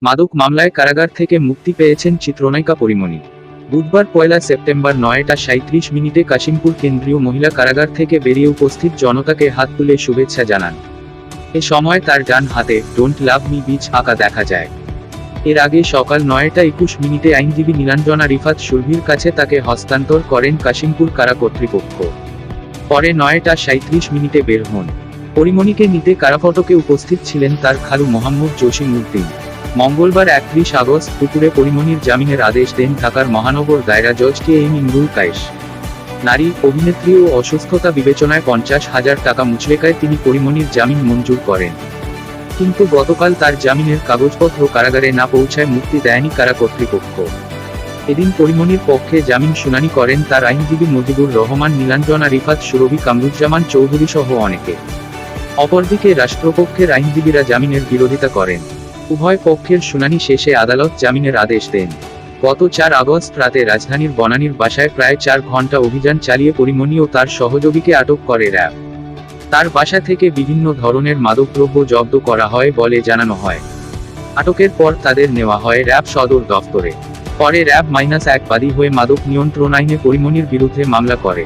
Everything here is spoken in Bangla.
মাদক মামলায় কারাগার থেকে মুক্তি পেয়েছেন চিত্রনায়িকা পরীমণি। বুধবার 1 সেপ্টেম্বর 9:37 কাশিমপুর কেন্দ্রীয় মহিলা কারাগার থেকে বেরিয়ে উপস্থিত জনতাকে হাত তুলে শুভেচ্ছা জানান। এ সময় তার ডান হাতে ডোন্ট লাভ মি বীচ আঁকা দেখা যায়। এর আগে সকাল 9:21 আইনজীবী নীলাঞ্জনা রিফাত সুরভির কাছে তাকে হস্তান্তর করেন কাশিমপুর কারা কর্তৃপক্ষ। পরে 9:37 বের হন। পরীমণিকে নিতে কারাফটকে উপস্থিত ছিলেন তার খালু মোহাম্মদ জসিম উদ্দিন। মঙ্গলবার 31 আগস্ট দুপুরে পরীমণির জামিনের আদেশ দেন ঢাকার মহানগর দায়রা জজ কে এম ইমরুল কায়েস। নারী, অভিনেত্রী ও অসুস্থতা বিবেচনায় 50,000 টাকা মুচলেকায় তিনি পরীমণির জামিন মঞ্জুর করেন। কিন্তু গতকাল তার জামিনের কাগজপত্র কারাগারে না পৌঁছায় মুক্তি দেয়নি কারা কর্তৃপক্ষ। এদিন পরীমণির পক্ষে জামিন শুনানি করেন তার আইনজীবী মুজিবুর রহমান, নীলাঞ্জনা রিফাত, সুরভি, কামরুজ্জামান চৌধুরী সহ অনেকে। অপরদিকে রাষ্ট্রপক্ষের আইনজীবীরা জামিনের বিরোধিতা করেন। উভয় পক্ষের শুনানি শেষে আদালত জামিনের আদেশ দেন। গত 4 আগস্ট রাতে রাজধানীর বনানীর বাসায় প্রায় 4 ঘণ্টা অভিযান চালিয়ে পরীমণি ও তার সহযোগীকে আটক করে র্যাব। তার বাসা থেকে বিভিন্ন ধরনের মাদকদ্রব্য জব্দ করা হয় বলে জানানো হয়। আটকের পর তাদের নেওয়া হয় র্যাব সদর দফতরে। পরে র্যাব-1 বাদী হয়ে মাদক নিয়ন্ত্রণ আইনে পরীমণির বিরুদ্ধে মামলা করে।